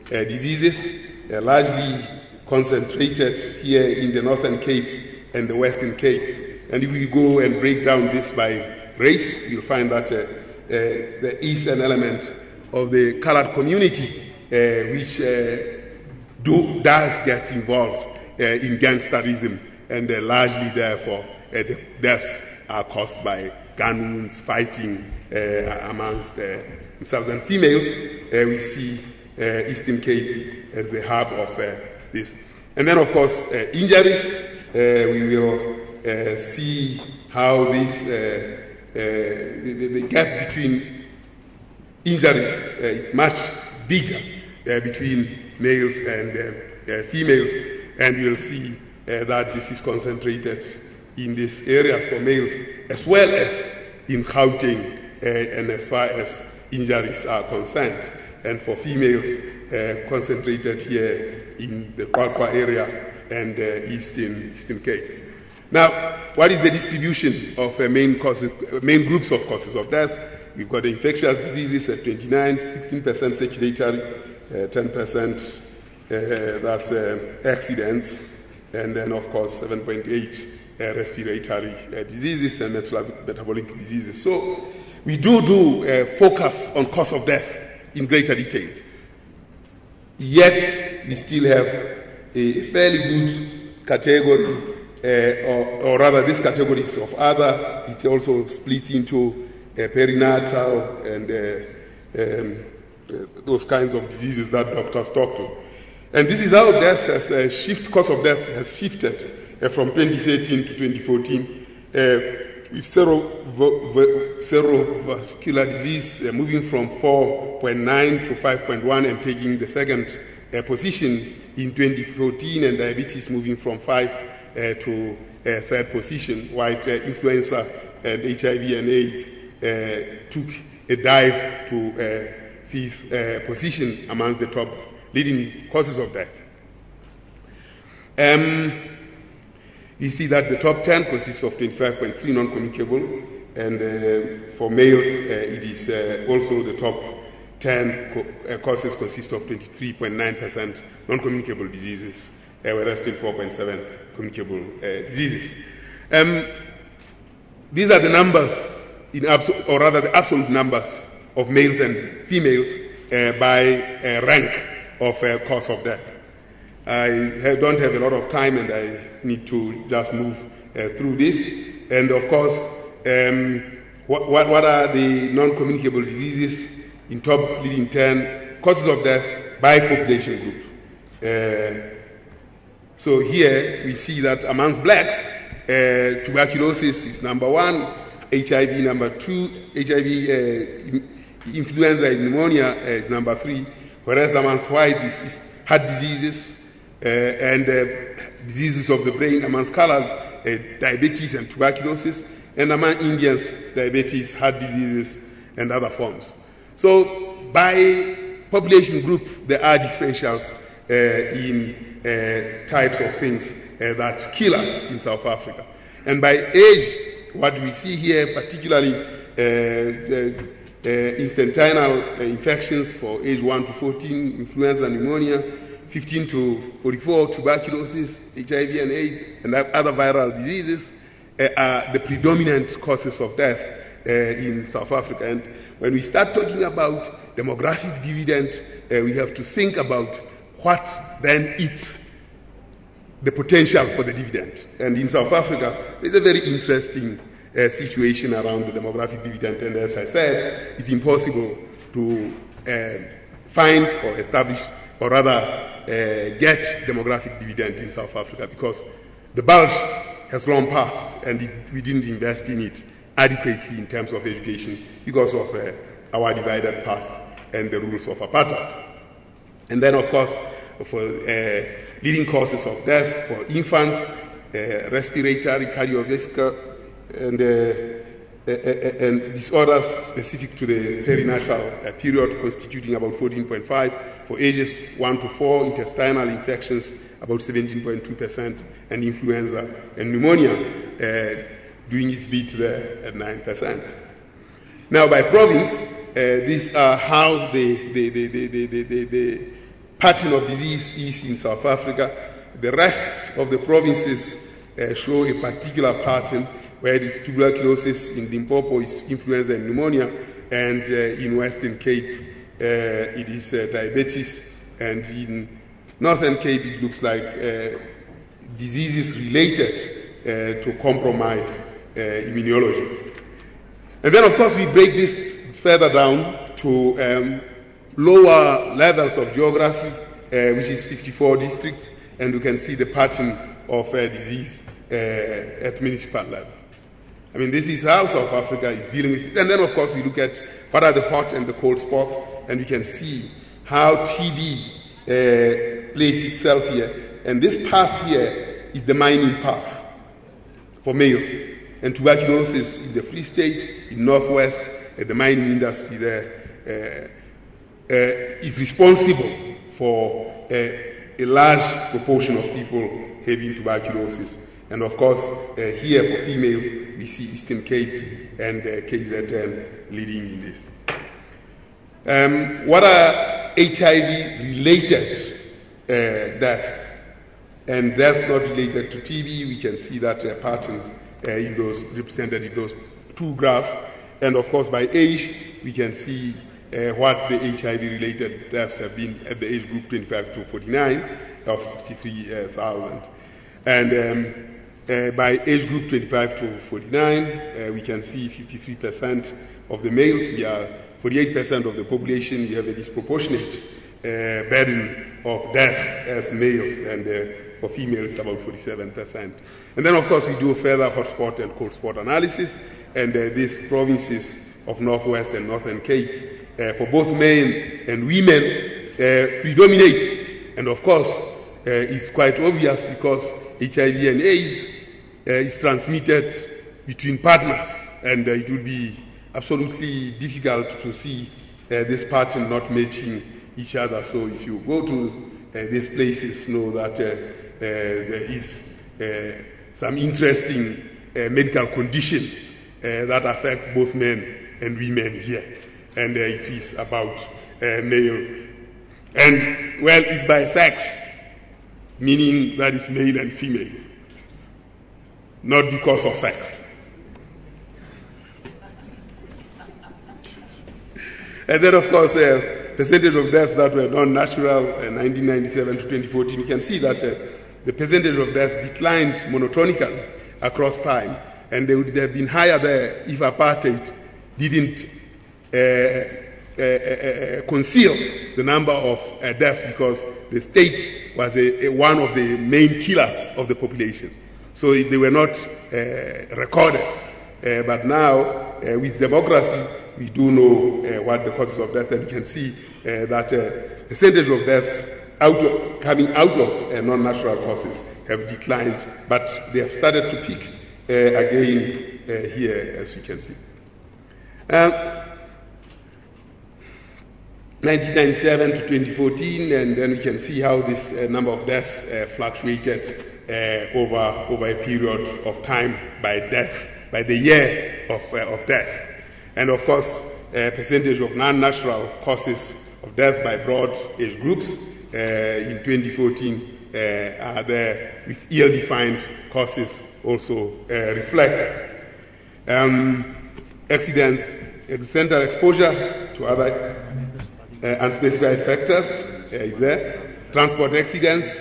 diseases, largely concentrated here in the Northern Cape and the Western Cape. And if we go and break down this by race, you'll find that there is an element of the colored community which does get involved in gangsterism, and largely, therefore, the deaths are caused by gun wounds, fighting amongst themselves. And females, we see Eastern Cape as the hub of this. And then, of course, injuries. We will see how this the gap between injuries is much bigger between males and females, and we'll see that this is concentrated in these areas for males as well as in Gauteng, and as far as injuries are concerned, and for females concentrated here in the Kwakwa area and Eastern Cape. Now, what is the distribution of main groups of causes of death? We've got infectious diseases at 29, 16% circulatory, 10% that's accidents, and then, of course, 7.8 respiratory diseases and metabolic diseases. So we do focus on cause of death in greater detail. Yet we still have a fairly good category, or rather these categories of other. It also splits into perinatal and those kinds of diseases that doctors talk to. And this is how death has cause of death has shifted from 2013 to 2014, with cerebrovascular disease moving from 4.9 to 5.1 and taking the second position in 2014, and diabetes moving from 5 to third position, while influenza and HIV and AIDS took a dive to fifth position amongst the top leading causes of death. You see that the top 10 consists of 25.3 non-communicable, and for males it is also the top 10 causes consist of 23.9% non-communicable diseases, whereas 24.7 communicable diseases. These are the numbers, or rather the absolute numbers of males and females by rank of cause of death. I don't have a lot of time, and I need to just move through this. And of course, what are the non-communicable diseases in top leading 10 causes of death by population group? So here we see that amongst blacks, tuberculosis is number 1, HIV number 2, HIV, influenza and pneumonia is number 3, whereas amongst whites is heart diseases and diseases of the brain. Amongst colors, diabetes and tuberculosis, and among Indians, diabetes, heart diseases, and other forms. So by population group, there are differentials in types of things that kill us in South Africa. And by age, what we see here, particularly instantaneous infections for age 1 to 14, influenza and pneumonia, 15 to 44, tuberculosis, HIV and AIDS, and other viral diseases are the predominant causes of death in South Africa. And when we start talking about demographic dividend, we have to think about what then is the potential for the dividend. And in South Africa, there's a very interesting situation around the demographic dividend. And as I said, it's impossible to find or establish, or rather get demographic dividend in South Africa, because the bulge has long passed, and we didn't invest in it adequately in terms of education because of our divided past and the rules of apartheid. And then, of course, for leading causes of death for infants, respiratory, cardiovascular, and disorders specific to the perinatal period, constituting about 14.5%. For ages 1 to 4, intestinal infections about 17.2%, and influenza and pneumonia doing its bit there at 9%. Now, by province, these are how the pattern of disease is in South Africa. The rest of the provinces show a particular pattern, where it is tuberculosis, in Limpopo is influenza and pneumonia, and in Western Cape it is diabetes, and in Northern Cape it looks like diseases related to compromised immunology. And then, of course, we break this further down to lower levels of geography, which is 54 districts, and you can see the pattern of disease at municipal level. I mean, this is how South Africa is dealing with it. And then, of course, we look at what are the hot and the cold spots, and we can see how TB plays itself here. And this path here is the mining path for males. And tuberculosis in the Free State, in Northwest, the mining industry there is responsible for a large proportion of people having tuberculosis. And of course, here for females, we see Eastern Cape and KZN leading in this. What are HIV-related deaths? And deaths not related to TB, we can see that pattern in those represented in those two graphs. And of course, by age, we can see what the HIV-related deaths have been at the age group 25 to 49 of 63,000. And by age group 25 to 49, we can see 53% of the males. We are 48% of the population. We have a disproportionate burden of death as males, and for females, about 47%. And then, of course, we do further hotspot and cold spot analysis, and these provinces of Northwest and Northern Cape, for both men and women, predominate. And of course, it's quite obvious because HIV and AIDS is transmitted between partners, and it would be absolutely difficult to see this pattern not matching each other. So if you go to these places, know that there is some interesting medical condition that affects both men and women here, and it is about male. And, well, it's by sex, meaning that is male and female, not because of sex. And then, of course, percentage of deaths that were non-natural, 1997 to 2014, you can see that the percentage of deaths declined monotonically across time, and they would have been higher there if apartheid didn't conceal the number of deaths, because the state was one of the main killers of the population. So they were not recorded. But now, with democracy, we do know what the causes of death, and you can see that percentage of deaths coming out of non-natural causes have declined, but they have started to peak again here, as you can see. 1997 to 2014, and then we can see how this number of deaths fluctuated over a period of time by death, by the year of death. And of course, percentage of non-natural causes of death by broad age groups in 2014 are there, with ill-defined causes also reflected. Accidents, accidental exposure to other unspecified factors is there. Transport accidents,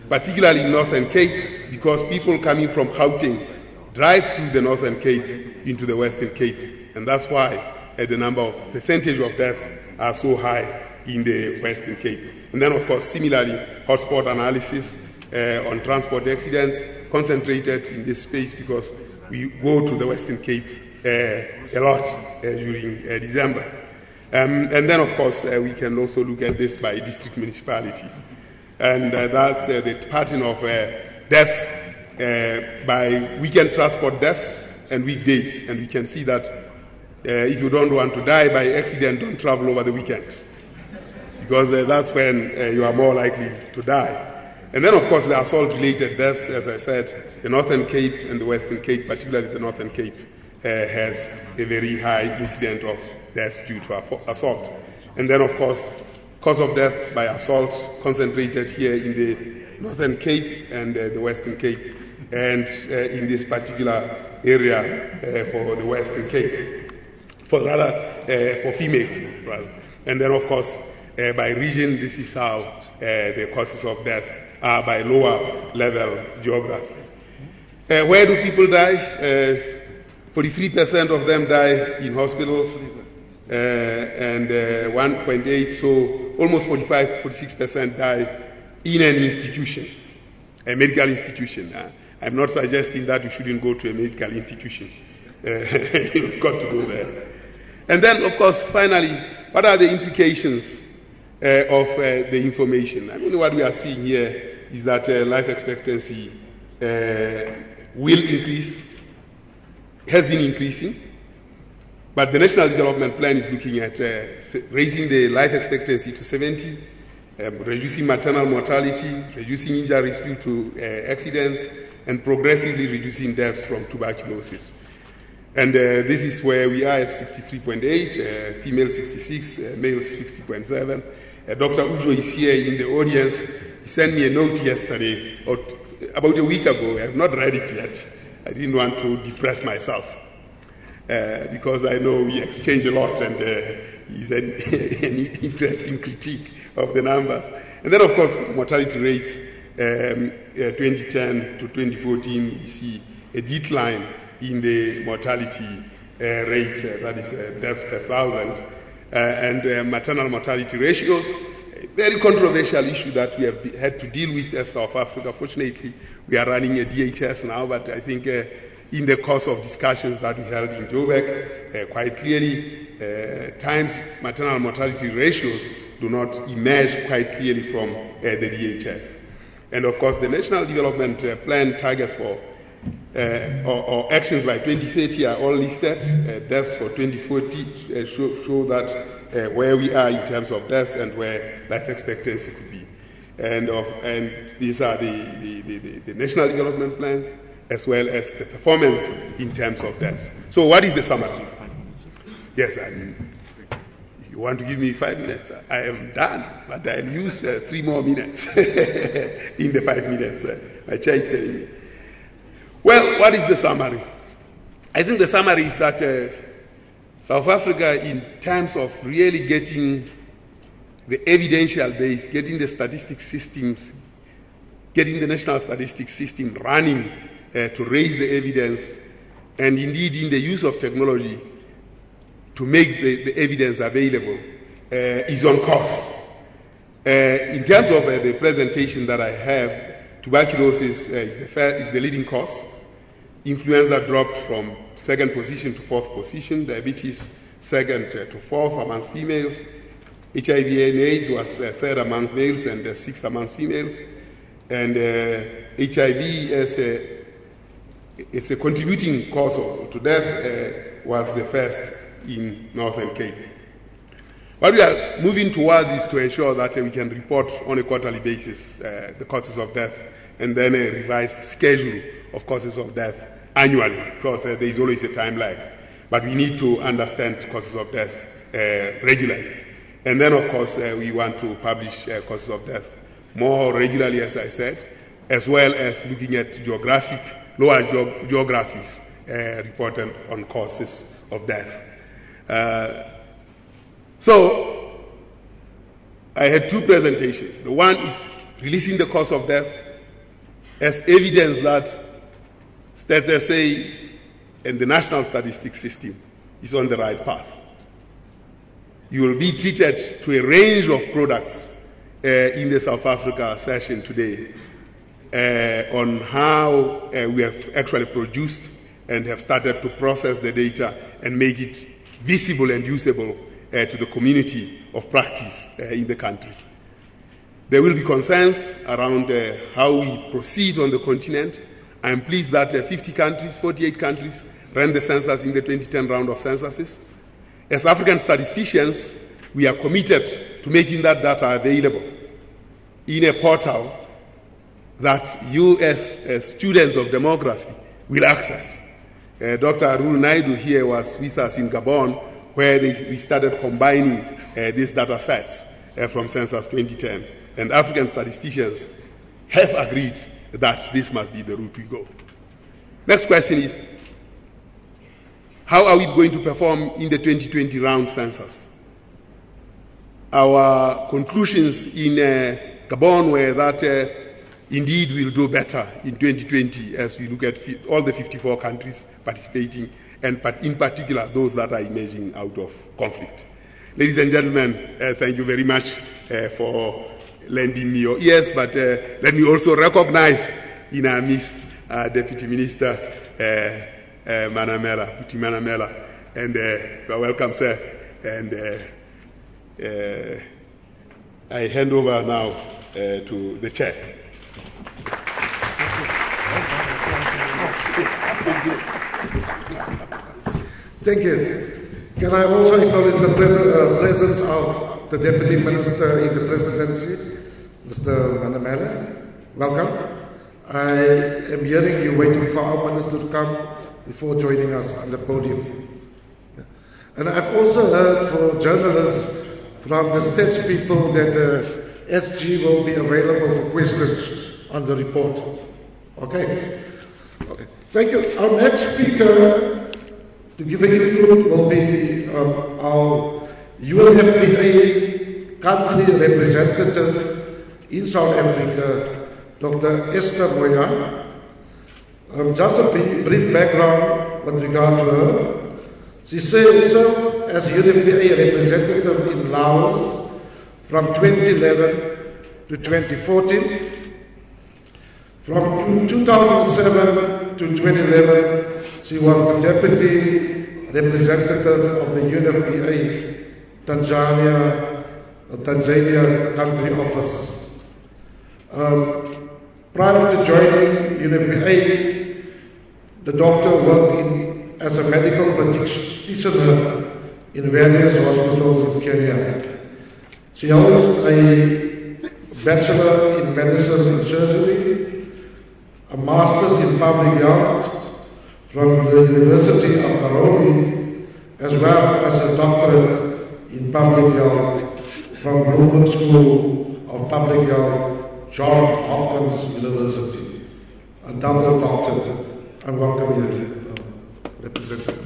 particularly in Northern Cape, because people coming from Gauteng drive through the Northern Cape into the Western Cape, and that's why the number of percentage of deaths are so high in the Western Cape. And then, of course, similarly, hotspot analysis on transport accidents concentrated in this space because we go to the Western Cape a lot during December. And then, of course, we can also look at this by district municipalities. And that's the pattern of deaths by weekend transport deaths and weekdays. And we can see that if you don't want to die by accident, don't travel over the weekend, because that's when you are more likely to die. And then, of course, the assault-related deaths, as I said, the Northern Cape and the Western Cape, particularly the Northern Cape, has a very high incidence of deaths due to assault. And then, of course, cause of death by assault concentrated here in the Northern Cape and the Western Cape, and in this particular area for the Western Cape, for females, rather. And then, of course, by region, this is how the causes of death are by lower level geography. Where do people die? 43% of them die in hospitals, and 1.8, so almost 46% die in an institution, a medical institution. I'm not suggesting that you shouldn't go to a medical institution. You've got to go there. And then, of course, finally, what are the implications of the information? I mean, what we are seeing here is that life expectancy will increase, has been increasing, but the National Development Plan is looking at raising the life expectancy to 70, reducing maternal mortality, reducing injuries due to accidents, and progressively reducing deaths from tuberculosis. And this is where we are at 63.8, female 66, male 60.7. Dr. Ujo is here in the audience. He sent me a note yesterday, or about a week ago. I have not read it yet. I didn't want to depress myself because I know we exchange a lot, and he's an interesting critique of the numbers. And then, of course, mortality rates, 2010 to 2014, we see a decline in the mortality rates, that is deaths per thousand, and maternal mortality ratios, a very controversial issue that we have had to deal with as South Africa. Fortunately, we are running a DHS now, but I think in the course of discussions that we held in Joburg, quite clearly, times maternal mortality ratios do not emerge quite clearly from the DHS. And of course, the National Development Plan targets for or actions by 2030 are all listed. Deaths for 2040 show that where we are in terms of deaths and where life expectancy could be. And these are the national development plans as well as the performance in terms of deaths. So what is the summary? Yes, you want to give me 5 minutes? I am done, but I'll use 3 more minutes in the 5 minutes. My chair is telling me. Well, what is the summary? I think the summary is that South Africa, in terms of really getting the evidential base, getting the statistics systems, getting the national statistics system running to raise the evidence, and indeed in the use of technology to make the evidence available, is on course. In terms of the presentation that I have, tuberculosis is the leading cause. Influenza dropped from 2nd position to 4th position. Diabetes 2nd to 4th amongst females. HIV and AIDS was 3rd among males and 6th among females. And HIV as a contributing cause to death was the first in Northern Cape. What we are moving towards is to ensure that we can report on a quarterly basis the causes of death, and then a revised schedule of causes of death annually, because there is always a time lag. But we need to understand causes of death regularly. And then, of course, we want to publish causes of death more regularly, as I said, as well as looking at lower geographies reported on causes of death. So, I had 2 presentations. The one is releasing the cause of death as evidence that StatsSA and the national statistics system is on the right path. You will be treated to a range of products in the South Africa session today on how we have actually produced and have started to process the data and make it visible and usable to the community of practice in the country. There will be concerns around how we proceed on the continent. I am pleased that 48 countries ran the census in the 2010 round of censuses. As African statisticians, we are committed to making that data available in a portal that you as students of demography will access. Dr. Arul Naidu here was with us in Gabon where we started combining these data sets from Census 2010. And African statisticians have agreed that this must be the route we go. Next question is, how are we going to perform in the 2020 round census? Our conclusions in Gabon were that indeed we'll do better in 2020 as we look at all the 54 countries participating, and in particular those that are emerging out of conflict. Ladies and gentlemen, thank you very much for lending me your ears, but let me also recognize in our midst Deputy Minister Manamela, and you are welcome, sir. And I hand over now to the chair. Thank you. Can I also acknowledge the presence of the Deputy Minister in the Presidency, Mr. Manamela? Welcome. I am hearing you waiting for our Minister to come before joining us on the podium. And I've also heard for journalists from the Stats people that the SG will be available for questions on the report. Okay. Thank you. Our next speaker to give an input will be our UNFPA country representative in South Africa, Dr. Esther Moya. Just a brief background with regard to her. She served as UNFPA representative in Laos from 2011 to 2014. From 2007 to 2011, she was the deputy representative of the UNFPA Tanzania country office. Prior to joining UNFPA, the doctor worked as a medical practitioner in various hospitals in Kenya. She holds a Bachelor in Medicine and Surgery, a Master's in Public Health from the University of Nairobi, as well as a doctorate in Public Health from Bloomberg School of Public Health, Johns Hopkins University. A double doctorate. I welcome you, Representative.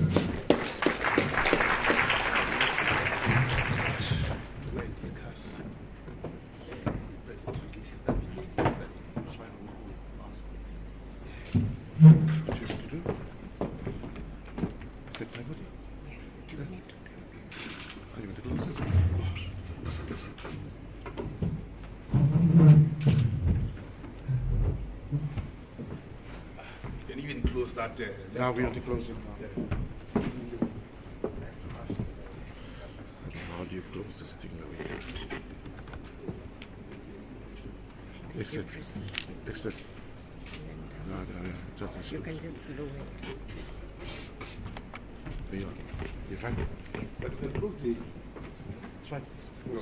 Now we have to close it now. How do you close this thing now? Exit. Exit. No, you can just lower it. You're fine. But you can close the... It's fine. No.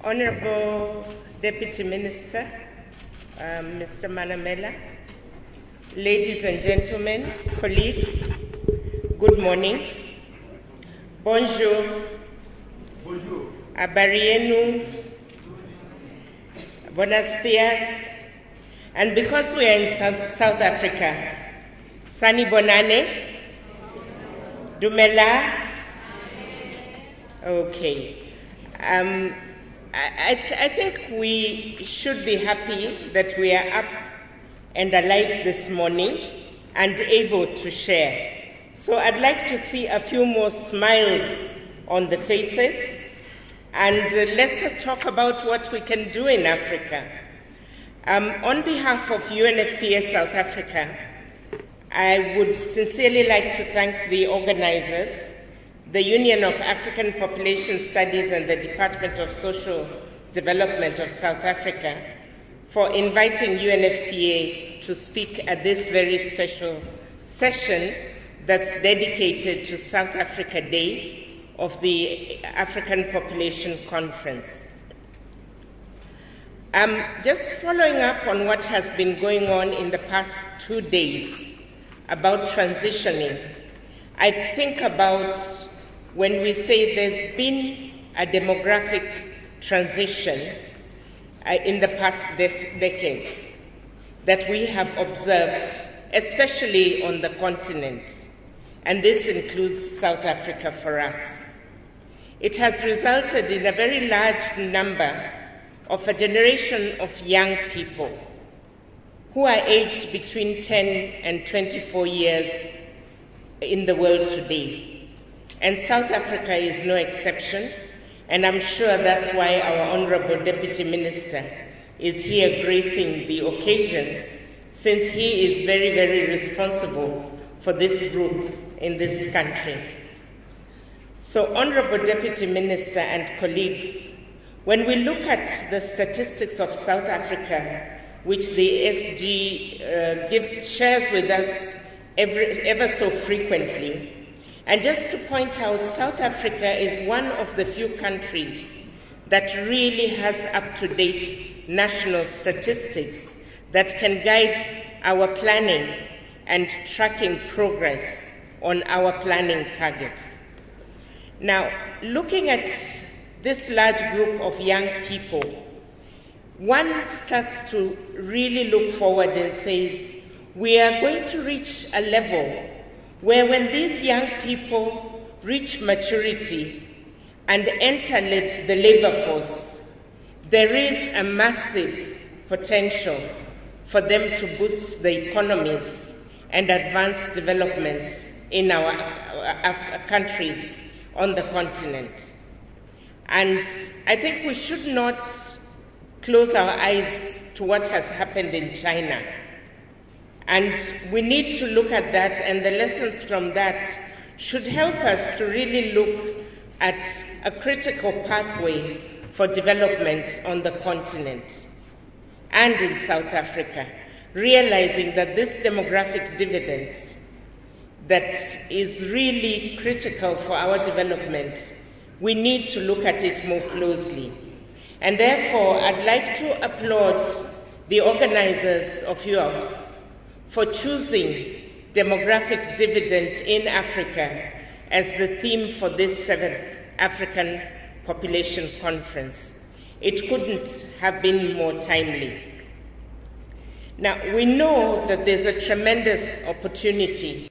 Honorable Deputy Minister, Mr. Manamela, ladies and gentlemen, colleagues, good morning. Bonjour. Bonjour. Abarienu. Buenos dias. And because we are in South Africa, Sani Bonane, Dumela. Okay. I think we should be happy that we are up and alive this morning and able to share. So I'd like to see a few more smiles on the faces, and let's talk about what we can do in Africa. On behalf of UNFPA South Africa, I would sincerely like to thank the organizers, the Union of African Population Studies and the Department of Social Development of South Africa for inviting UNFPA to speak at this very special session that's dedicated to South Africa Day of the African Population Conference. Just following up on what has been going on in the past 2 days about transitioning, I think about when we say there's been a demographic transition in the past decades that we have observed, especially on the continent, and this includes South Africa for us. It has resulted in a very large number of a generation of young people who are aged between 10 and 24 years in the world today. And South Africa is no exception, and I'm sure that's why our Honorable Deputy Minister is here gracing the occasion, since he is very, very responsible for this group in this country. So, Honorable Deputy Minister and colleagues, when we look at the statistics of South Africa, which the SG shares with us ever so frequently, and just to point out, South Africa is one of the few countries that really has up-to-date national statistics that can guide our planning and tracking progress on our planning targets. Now, looking at this large group of young people, one starts to really look forward and says, we are going to reach a level where when these young people reach maturity and enter the labor force, there is a massive potential for them to boost the economies and advance developments in our countries on the continent. And I think we should not close our eyes to what has happened in China. And we need to look at that, and the lessons from that should help us to really look at a critical pathway for development on the continent and in South Africa, realizing that this demographic dividend that is really critical for our development, we need to look at it more closely. And therefore, I'd like to applaud the organizers of UOPS for choosing demographic dividend in Africa as the theme for this 7th African Population Conference. It couldn't have been more timely. Now, we know that there's a tremendous opportunity